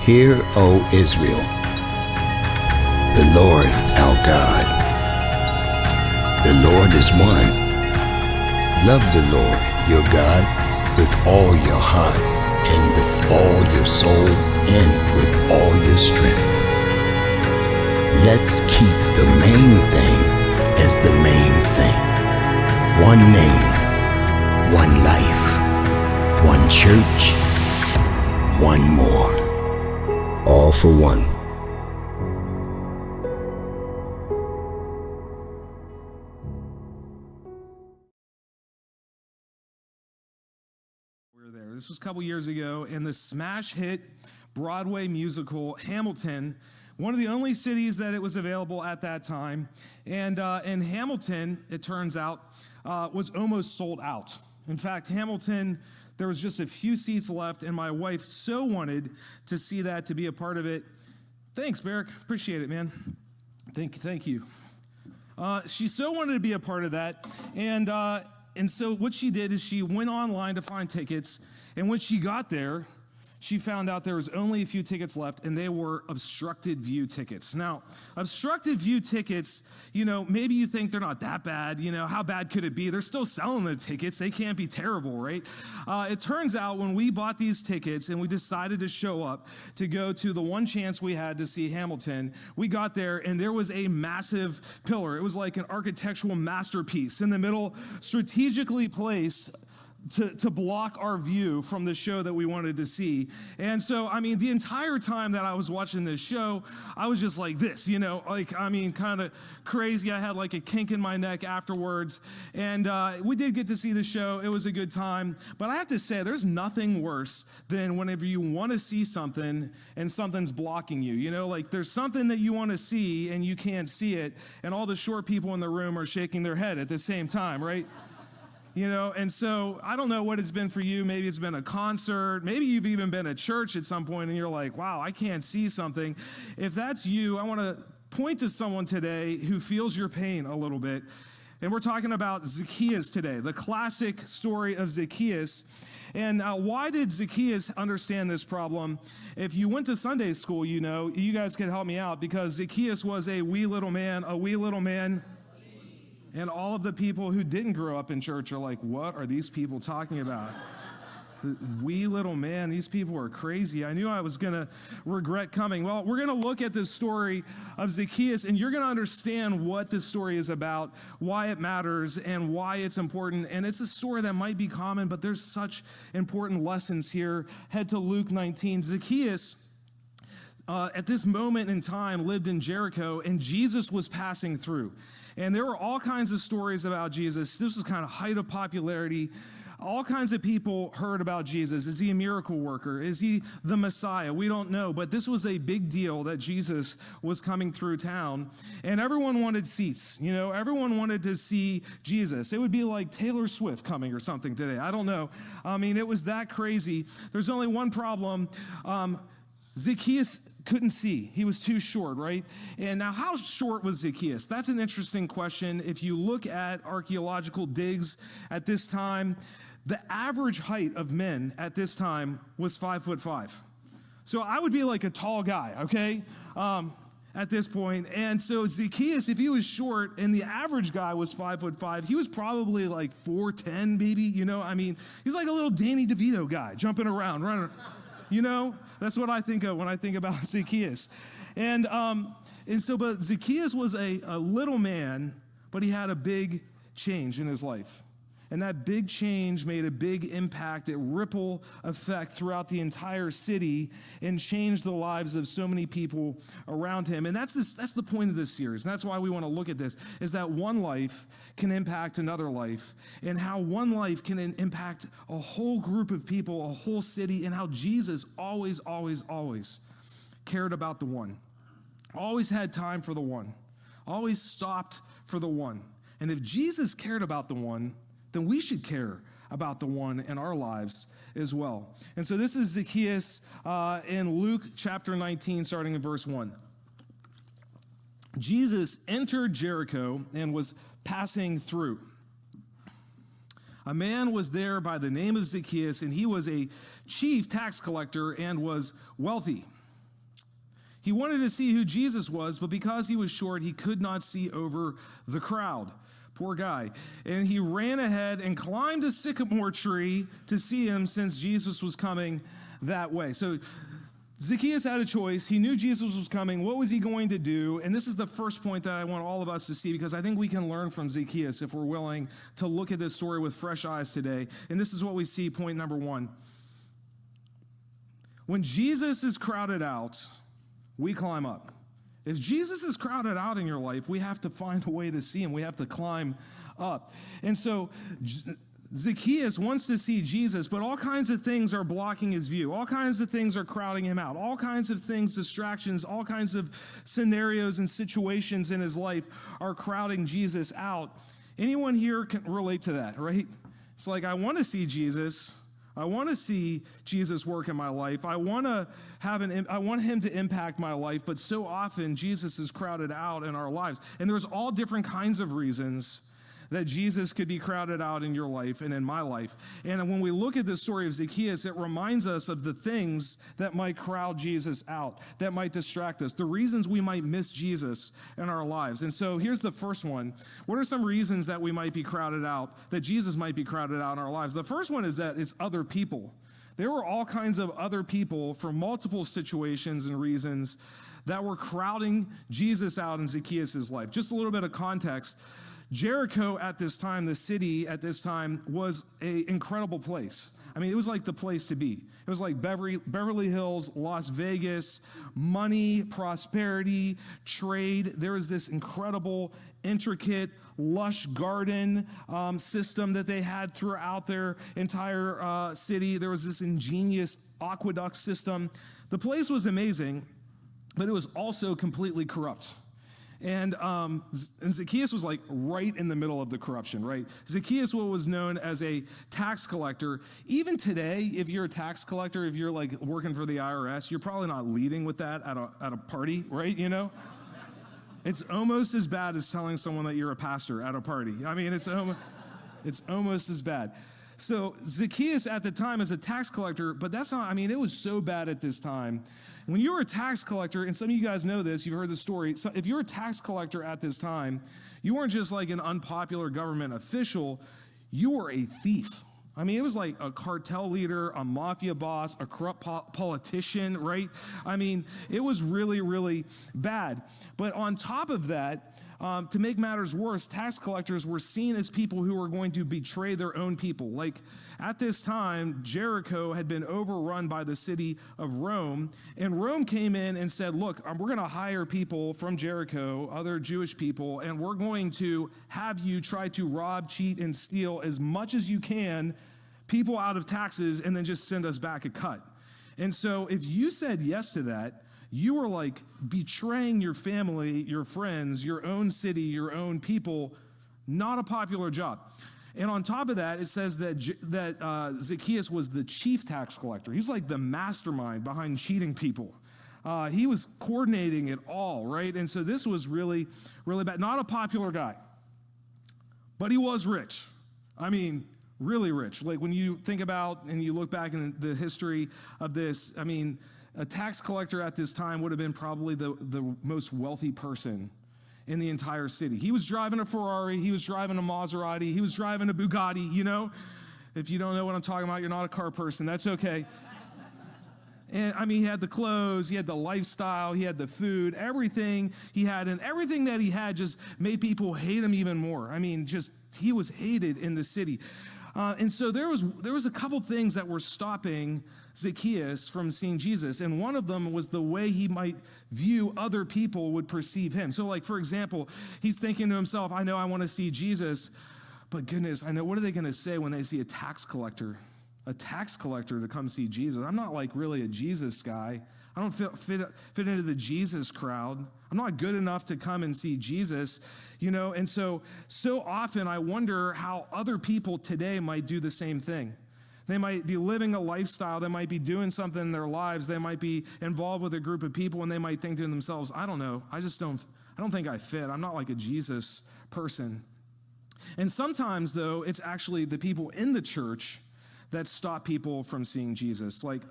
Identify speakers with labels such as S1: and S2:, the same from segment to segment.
S1: Hear, O Israel, the Lord our God, the Lord is one. Love the Lord your God with all your heart and with all your soul and with all your strength. Let's keep the main thing as the main thing. One name, one life, one church, one more. All for one.
S2: We were there. This was a couple years ago, and the smash hit Broadway musical Hamilton, one of the only cities that it was available at that time. And Hamilton, it turns out, was almost sold out. In fact, Hamilton, there was just a few seats left, and my wife so wanted to see that, to be a part of it. Thanks, Barrick. Appreciate it, man. Thank you. She so wanted to be a part of that, and so what she did is she went online to find tickets, and when she got there, she found out there was only a few tickets left, and they were obstructed view tickets. Now, obstructed view tickets, maybe you think they're not that bad. How bad could it be? They're still selling the tickets. They can't be terrible, right? It turns out when we bought these tickets and we decided to show up to go to the one chance we had to see Hamilton, we got there, and there was a massive pillar. It was like an architectural masterpiece in the middle, strategically placed to block our view from the show that we wanted to see. And so, the entire time that I was watching this show, I was just like this, kind of crazy. I had like a kink in my neck afterwards. And we did get to see the show. It was a good time. But I have to say, there's nothing worse than whenever you want to see something and something's blocking you. There's something that you want to see and you can't see it, and all the short people in the room are shaking their head at the same time, right? And so I don't know what it's been for you. Maybe it's been a concert. Maybe you've even been at church at some point and you're like, wow, I can't see something. If that's you, I want to point to someone today who feels your pain a little bit. And we're talking about Zacchaeus today, the classic story of Zacchaeus. And why did Zacchaeus understand this problem? If you went to Sunday school, you guys could help me out, because Zacchaeus was a wee little man. And all of the people who didn't grow up in church are like, what are these people talking about? The wee little man, these people are crazy. I knew I was going to regret coming. Well, we're going to look at this story of Zacchaeus, and you're going to understand what this story is about, why it matters, and why it's important. And it's a story that might be common, but there's such important lessons here. Head to Luke 19. Zacchaeus, at this moment in time, lived in Jericho, and Jesus was passing through. And there were all kinds of stories about Jesus. This was kind of height of popularity. All kinds of people heard about Jesus. Is he a miracle worker? Is he the Messiah? We don't know. But this was a big deal that Jesus was coming through town. And everyone wanted seats. Everyone wanted to see Jesus. It would be like Taylor Swift coming or something today. I don't know. It was that crazy. There's only one problem. Zacchaeus couldn't see. He was too short, right? And now, how short was Zacchaeus? That's an interesting question. If you look at archaeological digs at this time, the average height of men at this time was 5'5". So I would be like a tall guy, okay, at this point. And so Zacchaeus, if he was short and the average guy was 5'5", he was probably like 4'10", maybe, he's like a little Danny DeVito guy jumping around, running. That's what I think of when I think about Zacchaeus. And but Zacchaeus was a little man, but he had a big change in his life. And that big change made a big impact, a ripple effect throughout the entire city, and changed the lives of so many people around him. And that's the point of this series. And that's why we want to look at this, is that one life can impact another life, and how one life can impact a whole group of people, a whole city, and how Jesus always, always, always cared about the one. Always had time for the one. Always stopped for the one. And if Jesus cared about the one, then we should care about the one in our lives as well. And so this is Zacchaeus in Luke chapter 19, starting in verse 1. Jesus entered Jericho and was passing through. A man was there by the name of Zacchaeus, and he was a chief tax collector and was wealthy. He wanted to see who Jesus was, but because he was short, he could not see over the crowd. Poor guy. And he ran ahead and climbed a sycamore tree to see him since Jesus was coming that way. So Zacchaeus had a choice. He knew Jesus was coming. What was he going to do? And this is the first point that I want all of us to see, because I think we can learn from Zacchaeus if we're willing to look at this story with fresh eyes today. And this is what we see, point number one. When Jesus is crowded out, we climb up. If Jesus is crowded out in your life, we have to find a way to see him. We have to climb up. And so Zacchaeus wants to see Jesus, but all kinds of things are blocking his view. All kinds of things are crowding him out. All kinds of things, distractions, all kinds of scenarios and situations in his life are crowding Jesus out. Anyone here can relate to that, right? It's like, I want to see Jesus. I want to see Jesus work in my life. I want him to impact my life, but so often Jesus is crowded out in our lives. And there's all different kinds of reasons that Jesus could be crowded out in your life and in my life. And when we look at the story of Zacchaeus, it reminds us of the things that might crowd Jesus out, that might distract us, the reasons we might miss Jesus in our lives. And so here's the first one. What are some reasons that we might be crowded out, that Jesus might be crowded out in our lives? The first one is that it's other people. There were all kinds of other people from multiple situations and reasons that were crowding Jesus out in Zacchaeus' life. Just a little bit of context. Jericho at this time, the city at this time, was an incredible place. I mean, it was like the place to be. It was like Beverly Hills, Las Vegas, money, prosperity, trade. There was this incredible, intricate, lush garden system that they had throughout their entire city. There was this ingenious aqueduct system. The place was amazing, but it was also completely corrupt. And Zacchaeus was like right in the middle of the corruption, right? Zacchaeus was known as a tax collector. Even today, if you're a tax collector, if you're like working for the IRS, you're probably not leading with that at a party, right? You know? It's almost as bad as telling someone that you're a pastor at a party. I mean, it's almost as bad. So Zacchaeus at the time is a tax collector, but that's not, I mean, it was so bad at this time. When you were a tax collector, and some of you guys know this, you've heard the story, so if you're a tax collector at this time, you weren't just like an unpopular government official, you were a thief. I mean, it was like a cartel leader, a mafia boss, a corrupt politician, right? I mean, it was really, really bad. But on top of that, to make matters worse, tax collectors were seen as people who were going to betray their own people. Like at this time, Jericho had been overrun by the city of Rome, and Rome came in and said, look, we're going to hire people from Jericho, other Jewish people, and we're going to have you try to rob, cheat, and steal as much as you can people out of taxes and then just send us back a cut. And so if you said yes to that, you were like betraying your family, your friends, your own city, your own people. Not a popular job. And on top of that, it says that Zacchaeus was the chief tax collector. He was like the mastermind behind cheating people. He was coordinating it all, right? And so this was really, really bad. Not a popular guy, but he was rich. I mean, really rich. Like when you think about and you look back in the history of this, I mean, a tax collector at this time would have been probably the most wealthy person in the entire city. He was driving a Ferrari, he was driving a Maserati, he was driving a Bugatti, you know? If you don't know what I'm talking about, you're not a car person, that's okay. And I mean, he had the clothes, he had the lifestyle, he had the food, everything he had, and everything that he had just made people hate him even more. I mean, just, he was hated in the city. And so there was a couple things that were stopping Zacchaeus from seeing Jesus, and one of them was the way he might view other people would perceive him. So like, for example, he's thinking to himself, I know I want to see Jesus, but goodness, I know, what are they going to say when they see a tax collector to come see Jesus? I'm not like really a Jesus guy. I don't fit into the Jesus crowd. I'm not good enough to come and see Jesus, you know? And so often I wonder how other people today might do the same thing. They might be living a lifestyle. They might be doing something in their lives. They might be involved with a group of people, and they might think to themselves, I don't know. I don't think I fit. I'm not like a Jesus person. And sometimes, though, it's actually the people in the church that stop people from seeing Jesus. Like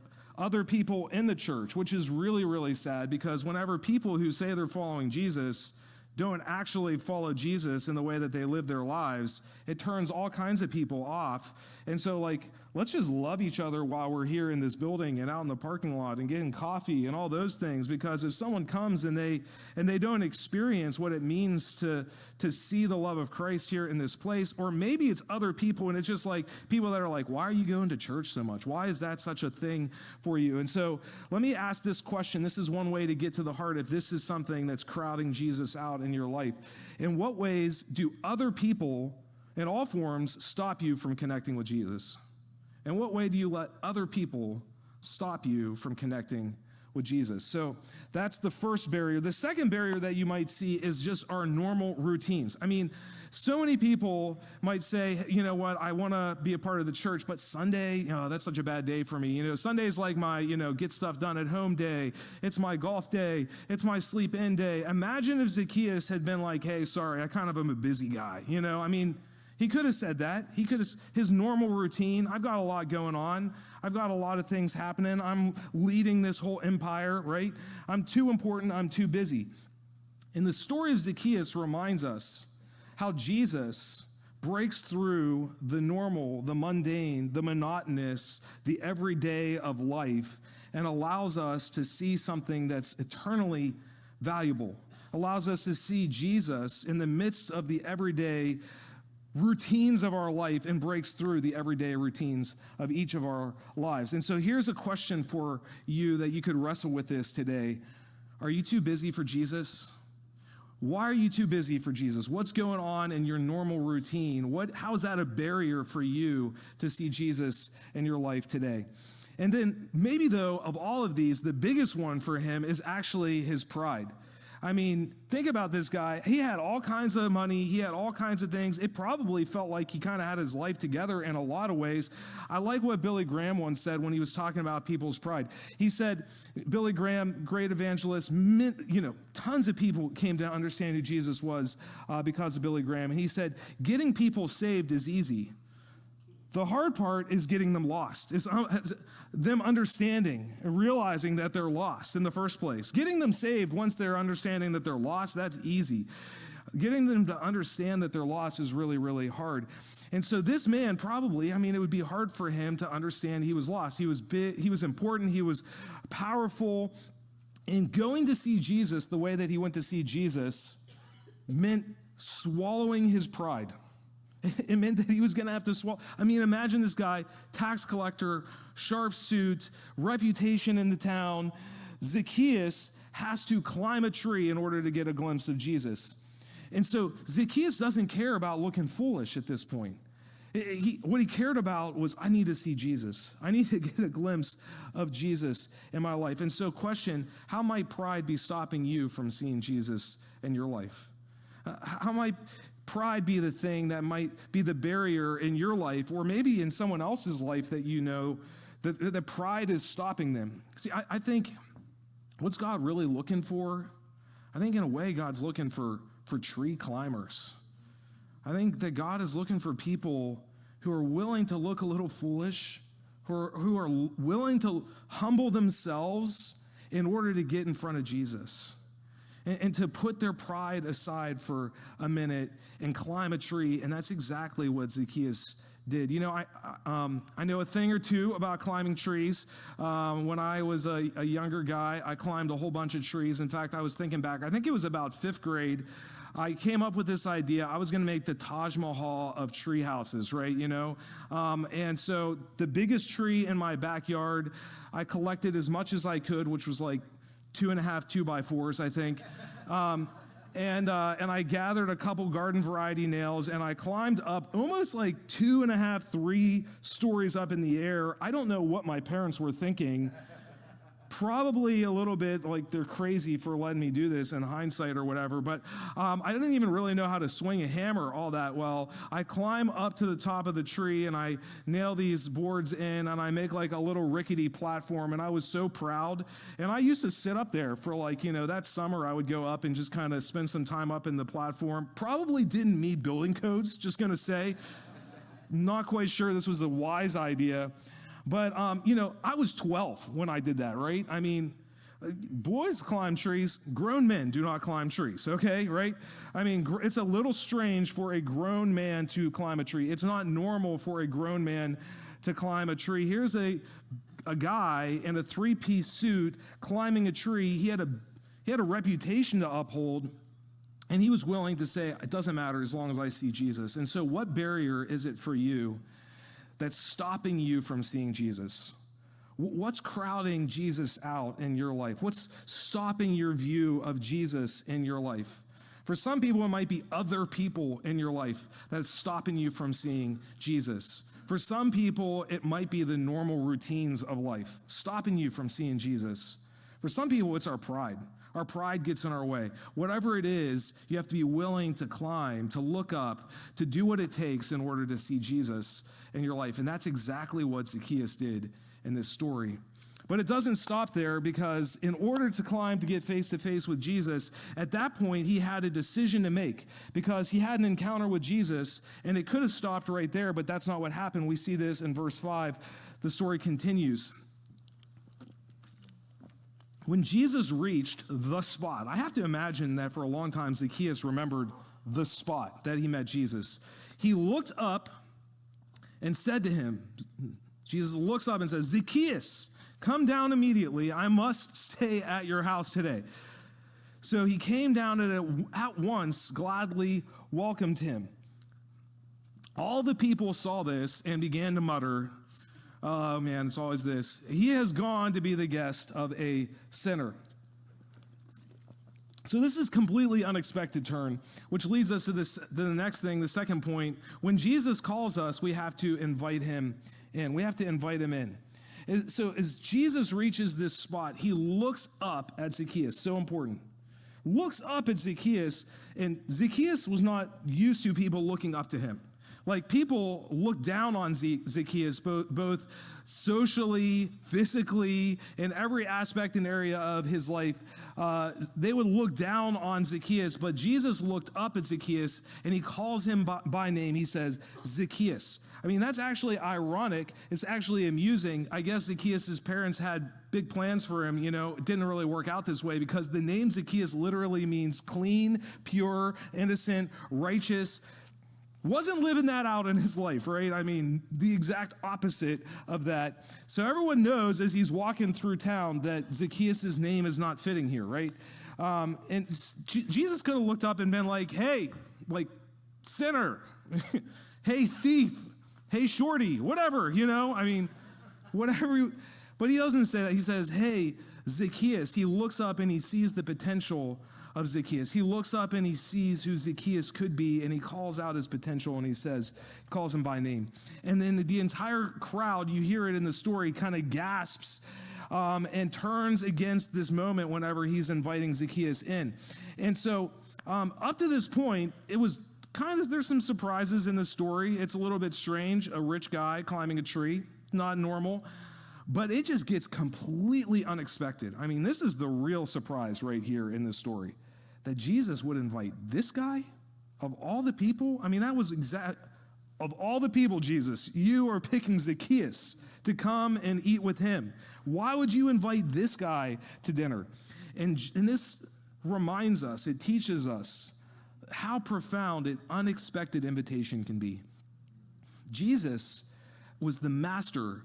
S2: other people in the church, which is really, really sad, because whenever people who say they're following Jesus don't actually follow Jesus in the way that they live their lives, it turns all kinds of people off. And so, let's just love each other while we're here in this building and out in the parking lot and getting coffee and all those things, because if someone comes and they don't experience what it means to see the love of Christ here in this place, or maybe it's other people and it's just like people that are like, why are you going to church so much? Why is that such a thing for you? And so let me ask this question. This is one way to get to the heart if this is something that's crowding Jesus out in your life. In what ways do other people in all forms stop you from connecting with Jesus? In what way do you let other people stop you from connecting with Jesus? So that's the first barrier. The second barrier that you might see is just our normal routines. I mean, so many people might say, you know what, I want to be a part of the church, but Sunday, that's such a bad day for me. Sunday's like my, get stuff done at home day. It's my golf day. It's my sleep in day. Imagine if Zacchaeus had been like, hey, sorry, I kind of am a busy guy. He could have said that. He could have, his normal routine, I've got a lot going on. I've got a lot of things happening. I'm leading this whole empire, right? I'm too important. I'm too busy. And the story of Zacchaeus reminds us how Jesus breaks through the normal, the mundane, the monotonous, the everyday of life, and allows us to see something that's eternally valuable. Allows us to see Jesus in the midst of the everyday routines of our life and breaks through the everyday routines of each of our lives. And so here's a question for you that you could wrestle with this today. Are you too busy for Jesus? Why are you too busy for Jesus? What's going on in your normal routine? How is that a barrier for you to see Jesus in your life today? And then maybe though, of all of these, the biggest one for him is actually his pride. I mean, think about this guy. He had all kinds of money. He had all kinds of things. It probably felt like he kind of had his life together in a lot of ways. I like what Billy Graham once said when he was talking about people's pride. He said, Billy Graham, great evangelist, tons of people came to understand who Jesus was because of Billy Graham. And he said, getting people saved is easy. The hard part is getting them lost. It's them understanding and realizing that they're lost in the first place. Getting them saved once they're understanding that they're lost, that's easy. Getting them to understand that they're lost is really, really hard. And so this man probably, it would be hard for him to understand he was lost. He was big, he was important, he was powerful. And going to see Jesus the way that he went to see Jesus meant swallowing his pride. It meant that he was going to have to swallow. Imagine this guy, tax collector, sharp suit, reputation in the town. Zacchaeus has to climb a tree in order to get a glimpse of Jesus. And so Zacchaeus doesn't care about looking foolish at this point. What he cared about was, I need to see Jesus. I need to get a glimpse of Jesus in my life. And so question, how might pride be stopping you from seeing Jesus in your life? How might pride be the thing that might be the barrier in your life, or maybe in someone else's life that that pride is stopping them? See, I think what's God really looking for? I think in a way God's looking for tree climbers. I think that God is looking for people who are willing to look a little foolish, who are willing to humble themselves in order to get in front of Jesus. And to put their pride aside for a minute and climb a tree. And that's exactly what Zacchaeus did. I know a thing or two about climbing trees. When I was a younger guy, I climbed a whole bunch of trees. In fact, I was thinking back, I think it was about 5th grade. I came up with this idea. I was going to make the Taj Mahal of tree houses, right? And so the biggest tree in my backyard, I collected as much as I could, which was like 2.5 2x4s, I think. And I gathered a couple garden variety nails, and I climbed up almost like 2.5, 3 stories up in the air. I don't know what my parents were thinking. Probably a little bit like they're crazy for letting me do this in hindsight or whatever, but I didn't even really know how to swing a hammer all that well. I climb up to the top of the tree and I nail these boards in and I make like a little rickety platform, and I was so proud. And I used to sit up there for that summer I would go up and just kind of spend some time up in the platform. Probably didn't meet building codes, just gonna say. Not quite sure this was a wise idea. But, I was 12 when I did that, right? I mean, boys climb trees, grown men do not climb trees, okay, right? I mean, it's a little strange for a grown man to climb a tree. It's not normal for a grown man to climb a tree. Here's a guy in a three-piece suit climbing a tree. He had a reputation to uphold, and he was willing to say, it doesn't matter as long as I see Jesus. And so what barrier is it for you that's stopping you from seeing Jesus? What's crowding Jesus out in your life? What's stopping your view of Jesus in your life? For some people, it might be other people in your life that's stopping you from seeing Jesus. For some people, it might be the normal routines of life, stopping you from seeing Jesus. For some people, it's our pride. Our pride gets in our way. Whatever it is, you have to be willing to climb, to look up, to do what it takes in order to see Jesus in your life. And that's exactly what Zacchaeus did in this story. But it doesn't stop there, because in order to climb to get face to face with Jesus, at that point he had a decision to make, because he had an encounter with Jesus, and it could have stopped right there, but that's not what happened. We see this in verse 5. The story continues. When Jesus reached the spot, I have to imagine that for a long time Zacchaeus remembered the spot that he met Jesus. He looked up and said to him, Jesus looks up and says, Zacchaeus, come down immediately. I must stay at your house today. So he came down and at once gladly welcomed him. All the people saw this and began to mutter, oh man, it's always this. He has gone to be the guest of a sinner. So this is completely unexpected turn, which leads us to the next thing, the second point. When Jesus calls us, we have to invite him in. We have to invite him in. So as Jesus reaches this spot, he looks up at Zacchaeus. So important. Looks up at Zacchaeus, and Zacchaeus was not used to people looking up to him. Like, people look down on Zacchaeus, both socially, physically, in every aspect and area of his life. They would look down on Zacchaeus, but Jesus looked up at Zacchaeus, and he calls him by name. He says, Zacchaeus. I mean, that's actually ironic. It's actually amusing. I guess Zacchaeus' parents had big plans for him. It didn't really work out this way, because the name Zacchaeus literally means clean, pure, innocent, righteous. Wasn't living that out in his life, right? I mean, the exact opposite of that. So everyone knows as he's walking through town that Zacchaeus' name is not fitting here, right? And Jesus could have looked up and been like, hey, like, sinner, hey, thief, hey, shorty, whatever, I mean, whatever. But he doesn't say that. He says, hey, Zacchaeus. He looks up and he sees the potential of Zacchaeus. He looks up and he sees who Zacchaeus could be, and he calls out his potential, and he calls him by name. And then the entire crowd, you hear it in the story, kind of gasps and turns against this moment whenever he's inviting Zacchaeus in. And so up to this point, it was there's some surprises in the story. It's a little bit strange, a rich guy climbing a tree, not normal. But it just gets completely unexpected. I mean, this is the real surprise right here in this story, that Jesus would invite this guy of all the people. I mean, that was of all the people, Jesus, you are picking Zacchaeus to come and eat with him. Why would you invite this guy to dinner? And this reminds us, it teaches us how profound an unexpected invitation can be. Jesus was the master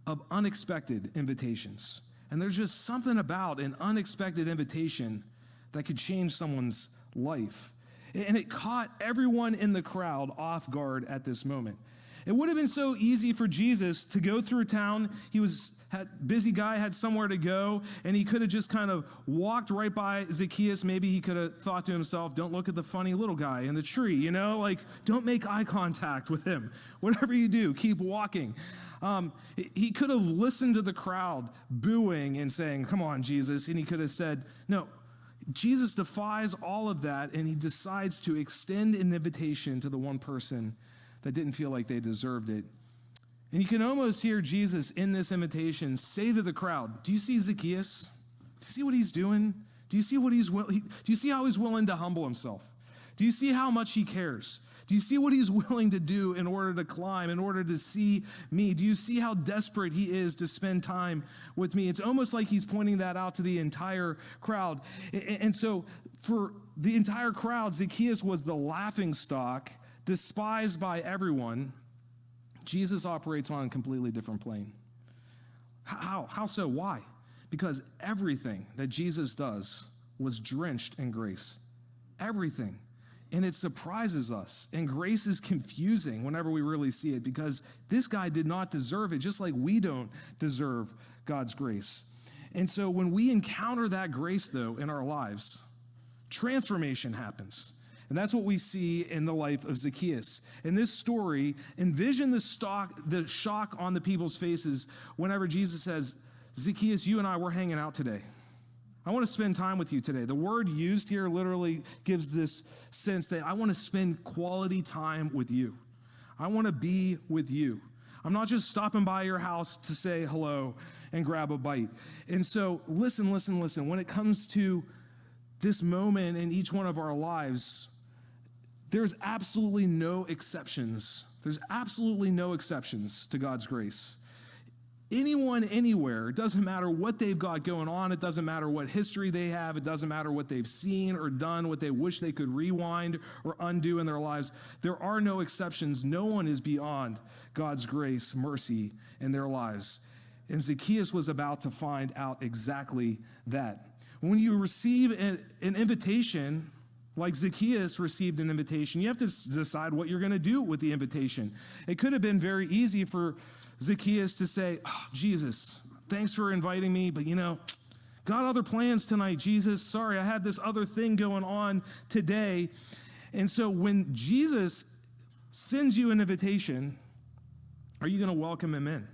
S2: of unexpected invitations. And there's just something about an unexpected invitation that could change someone's life. And it caught everyone in the crowd off guard at this moment. It would have been so easy for Jesus to go through town. He busy guy, had somewhere to go, and he could have just kind of walked right by Zacchaeus. Maybe he could have thought to himself, don't look at the funny little guy in the tree, don't make eye contact with him. Whatever you do, keep walking. He could have listened to the crowd booing and saying, come on, Jesus. And he could have said, no. Jesus defies all of that, and he decides to extend an invitation to the one person that didn't feel like they deserved it. And you can almost hear Jesus in this invitation say to the crowd, do you see Zacchaeus? Do you see what he's doing? Do you see how he's willing to humble himself? Do you see how much he cares? Do you see what he's willing to do in order to climb, in order to see me? Do you see how desperate he is to spend time with me? It's almost like he's pointing that out to the entire crowd. And so for the entire crowd, Zacchaeus was the laughingstock, despised by everyone. Jesus operates on a completely different plane. How so? Why? Because everything that Jesus does was drenched in grace. Everything. And it surprises us. And grace is confusing whenever we really see it, because this guy did not deserve it, just like we don't deserve God's grace. And so when we encounter that grace, though, in our lives, transformation happens. And that's what we see in the life of Zacchaeus. In this story, envision the shock on the people's faces whenever Jesus says, Zacchaeus, you and I, we're hanging out today. I want to spend time with you today. The word used here literally gives this sense that I want to spend quality time with you. I want to be with you. I'm not just stopping by your house to say hello and grab a bite. And so listen. When it comes to this moment in each one of our lives, there's absolutely no exceptions. There's absolutely no exceptions to God's grace. Anyone, anywhere, it doesn't matter what they've got going on, it doesn't matter what history they have, it doesn't matter what they've seen or done, what they wish they could rewind or undo in their lives. There are no exceptions. No one is beyond God's grace, mercy in their lives. And Zacchaeus was about to find out exactly that. When you receive an invitation, like Zacchaeus received an invitation, you have to decide what you're going to do with the invitation. It could have been very easy for Zacchaeus to say, Jesus, thanks for inviting me, but got other plans tonight, Jesus. Sorry, I had this other thing going on today. And so when Jesus sends you an invitation, are you going to welcome him in?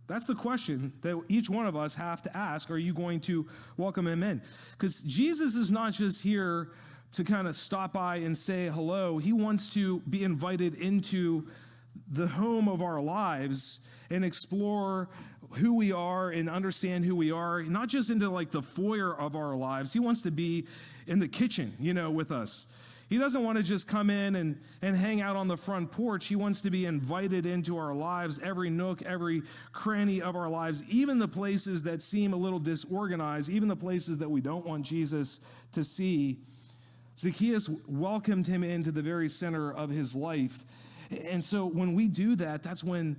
S2: That's the question that each one of us have to ask. Are you going to welcome him in? Because Jesus is not just here to kind of stop by and say hello. He wants to be invited into the home of our lives and explore who we are and understand who we are, not just into like the foyer of our lives. He wants to be in the kitchen, with us. He doesn't want to just come in and hang out on the front porch. He wants to be invited into our lives, every nook, every cranny of our lives, even the places that seem a little disorganized, even the places that we don't want Jesus to see. Zacchaeus welcomed him into the very center of his life. And so when we do that, that's when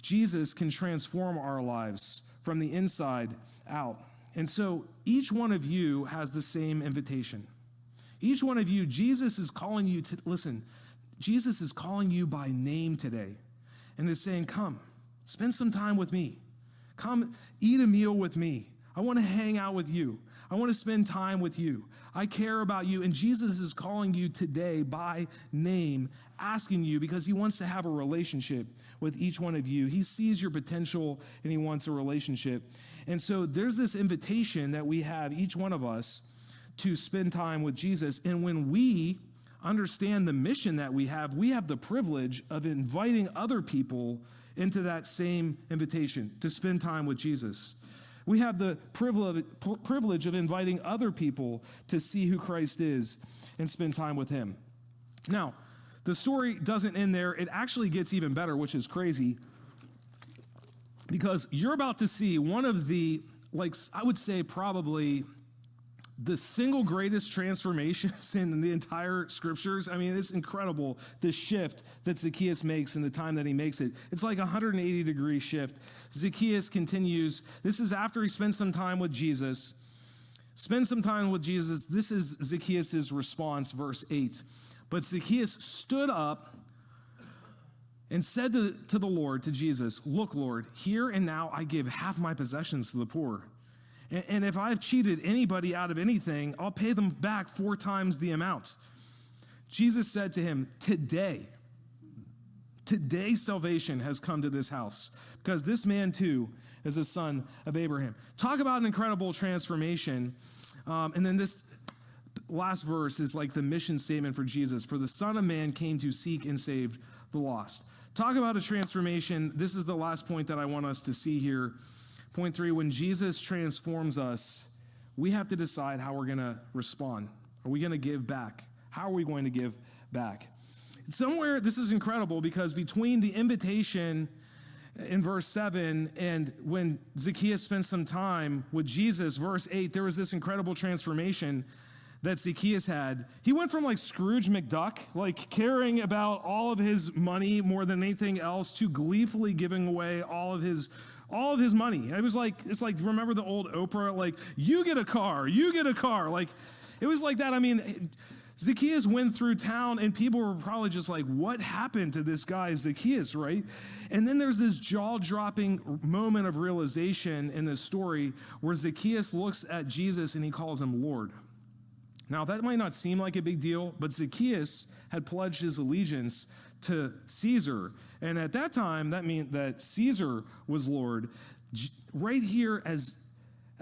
S2: Jesus can transform our lives from the inside out. And so each one of you has the same invitation. Each one of you, Jesus is calling you to, listen, Jesus is calling you by name today and is saying, come, spend some time with me. Come, eat a meal with me. I want to hang out with you. I want to spend time with you. I care about you. And Jesus is calling you today by name, asking you because he wants to have a relationship with each one of you. He sees your potential and he wants a relationship. And so there's this invitation that we have, each one of us, to spend time with Jesus. And when we understand the mission that we have the privilege of inviting other people into that same invitation to spend time with Jesus. We have the privilege of inviting other people to see who Christ is and spend time with him. Now, the story doesn't end there. It actually gets even better, which is crazy, because you're about to see one of the, I would say probably the single greatest transformations in the entire scriptures. I mean, it's incredible, the shift that Zacchaeus makes in the time that he makes it. It's like a 180-degree shift. Zacchaeus continues. This is after he spends some time with Jesus. Spend some time with Jesus. This is Zacchaeus' response, verse 8. But Zacchaeus stood up and said to the Lord, to Jesus, look, Lord, here and now I give half my possessions to the poor. And if I've cheated anybody out of anything, I'll pay them back 4 times the amount. Jesus said to him, today salvation has come to this house, because this man too is a son of Abraham. Talk about an incredible transformation. And then this last verse is like the mission statement for Jesus. For the Son of Man came to seek and save the lost. Talk about a transformation. This is the last point that I want us to see here. Point 3, when Jesus transforms us, we have to decide how we're going to respond. Are we going to give back? How are we going to give back? somewhere, this is incredible because between the invitation in verse 7 and when Zacchaeus spent some time with Jesus, verse 8, there was this incredible transformation that Zacchaeus had. He went from like Scrooge McDuck, like caring about all of his money more than anything else, to gleefully giving away all of his money. It's like, remember the old Oprah, like, you get a car. Like, it was like that. I mean, Zacchaeus went through town and people were probably just like, what happened to this guy Zacchaeus, right? And then there's this jaw-dropping moment of realization in this story where Zacchaeus looks at Jesus and he calls him Lord. Now, that might not seem like a big deal, but Zacchaeus had pledged his allegiance to Caesar. And at that time, that meant that Caesar was Lord. Right here, as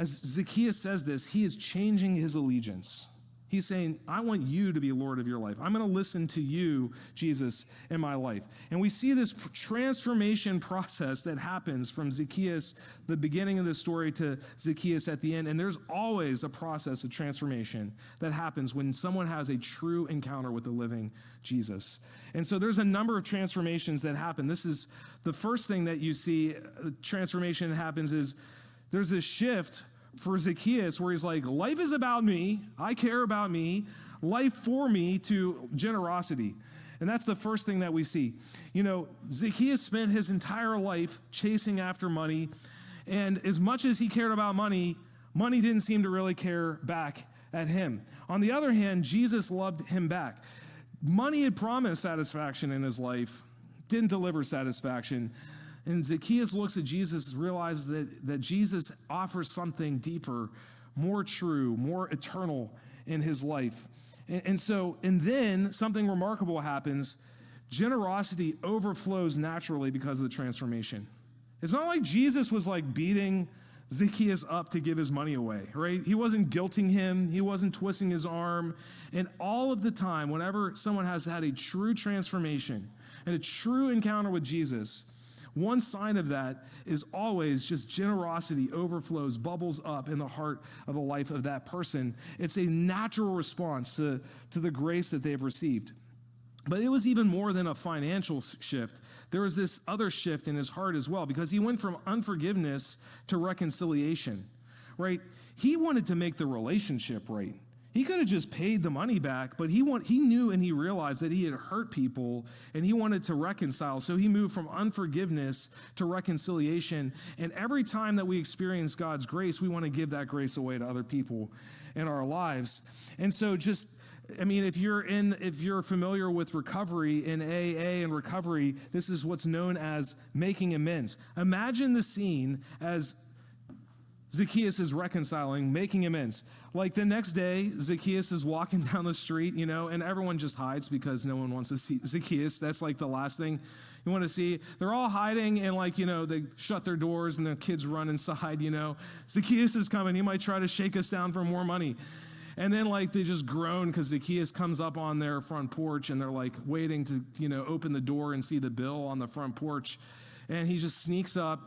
S2: Zacchaeus says this, he is changing his allegiance. He's saying, I want you to be Lord of your life. I'm going to listen to you, Jesus, in my life. And we see this transformation process that happens from Zacchaeus, the beginning of the story, to Zacchaeus at the end. And there's always a process of transformation that happens when someone has a true encounter with the living Jesus. And so there's a number of transformations that happen. This is the first thing that you see, the transformation that happens is there's this shift for Zacchaeus where he's like, life is about me, I care about me, life for me, to generosity. And that's the first thing that we see. You know, Zacchaeus spent his entire life chasing after money, and as much as he cared about money, money didn't seem to really care back at him. On the other hand, Jesus loved him back. Money had promised satisfaction in his life, didn't deliver satisfaction. And Zacchaeus looks at Jesus and realizes that Jesus offers something deeper, more true, more eternal in his life. And then something remarkable happens. Generosity overflows naturally because of the transformation. It's not like Jesus was like beating Zacchaeus up to give his money away, right? He wasn't guilting him. He wasn't twisting his arm. And all of the time, whenever someone has had a true transformation and a true encounter with Jesus, one sign of that is always just generosity overflows, bubbles up in the heart of the life of that person. It's a natural response to the grace that they've received. But it was even more than a financial shift. There was this other shift in his heart as well, because he went from unforgiveness to reconciliation, right? He wanted to make the relationship right. He could have just paid the money back, but he knew and he realized that he had hurt people and he wanted to reconcile. So he moved from unforgiveness to reconciliation. And every time that we experience God's grace, we want to give that grace away to other people in our lives. And so if you're familiar with recovery in AA and recovery, this is what's known as making amends. Imagine the scene as Zacchaeus is reconciling, making amends. Like the next day, Zacchaeus is walking down the street, and everyone just hides because no one wants to see Zacchaeus. That's like the last thing you want to see. They're all hiding and they shut their doors and the kids run inside, Zacchaeus is coming. He might try to shake us down for more money. And then they just groan because Zacchaeus comes up on their front porch and they're waiting to, open the door and see the bill on the front porch. And he just sneaks up,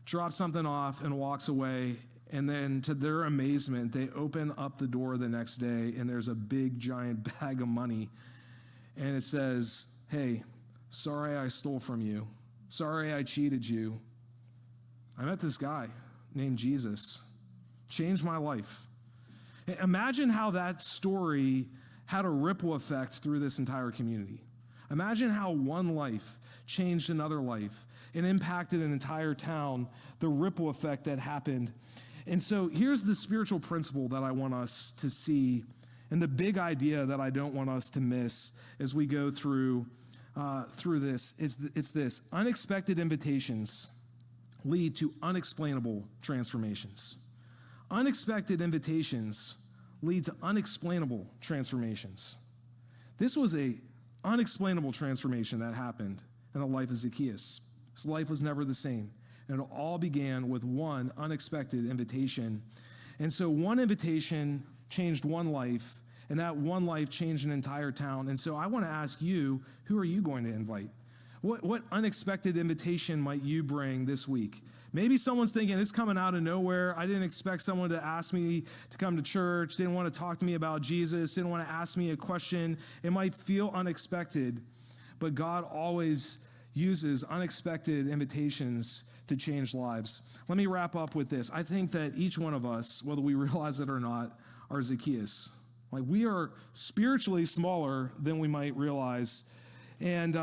S2: drops something off and walks away. And then to their amazement, they open up the door the next day and there's a big giant bag of money. And it says, hey, sorry I stole from you. Sorry I cheated you. I met this guy named Jesus. Changed my life. Imagine how that story had a ripple effect through this entire community. Imagine how one life changed another life and impacted an entire town, the ripple effect that happened. And so here's the spiritual principle that I want us to see, and the big idea that I don't want us to miss as we go through this. It's this: unexpected invitations lead to unexplainable transformations. Unexpected invitations lead to unexplainable transformations. This was an unexplainable transformation that happened in the life of Zacchaeus. His life was never the same. And it all began with one unexpected invitation. And so one invitation changed one life, and that one life changed an entire town. And so I want to ask you, who are you going to invite? What unexpected invitation might you bring this week? Maybe someone's thinking, it's coming out of nowhere. I didn't expect someone to ask me to come to church, didn't want to talk to me about Jesus, didn't want to ask me a question. It might feel unexpected. but God always uses unexpected invitations to change lives. Let me wrap up with this. I think that each one of us, whether we realize it or not, are Zacchaeus. Like, we are spiritually smaller than we might realize. And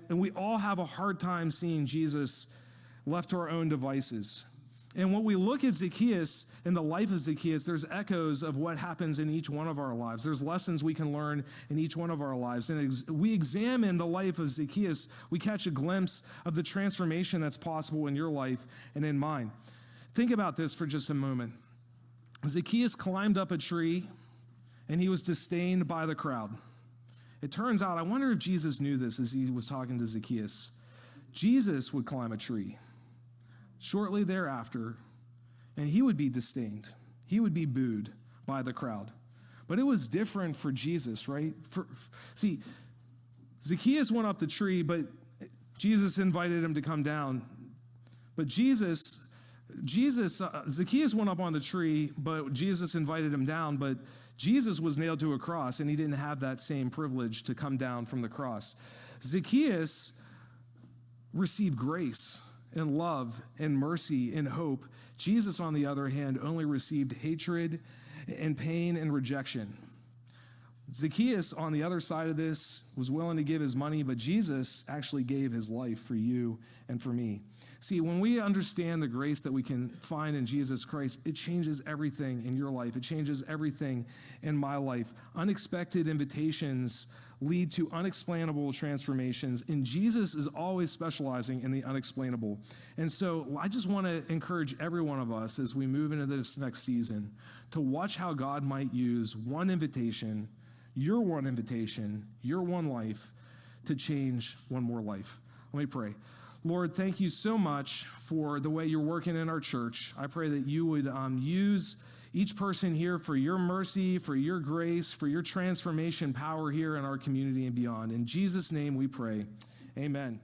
S2: we all have a hard time seeing Jesus left to our own devices. And when we look at Zacchaeus and the life of Zacchaeus, there's echoes of what happens in each one of our lives. There's lessons we can learn in each one of our lives. And we examine the life of Zacchaeus, we catch a glimpse of the transformation that's possible in your life and in mine. Think about this for just a moment. Zacchaeus climbed up a tree, and he was disdained by the crowd. It turns out, I wonder if Jesus knew this as he was talking to Zacchaeus. Jesus would climb a tree shortly thereafter, and he would be disdained. He would be booed by the crowd. But it was different for Jesus, right? See, Zacchaeus went up the tree, but Jesus invited him to come down. But Zacchaeus went up on the tree, but Jesus invited him down. But Jesus was nailed to a cross, and he didn't have that same privilege to come down from the cross. Zacchaeus received grace and love and mercy and hope. Jesus, on the other hand, only received hatred and pain and rejection. Zacchaeus, on the other side of this, was willing to give his money, but Jesus actually gave his life for you and for me. See, when we understand the grace that we can find in Jesus Christ, it changes everything in your life. It changes everything in my life. Unexpected invitations lead to unexplainable transformations, and Jesus is always specializing in the unexplainable. And so I just want to encourage every one of us as we move into this next season to watch how God might use one invitation, your one life, to change one more life. Let me pray. Lord, thank you so much for the way you're working in our church. I pray that you would use each person here for your mercy, for your grace, for your transformation power here in our community and beyond. In Jesus' name we pray. Amen.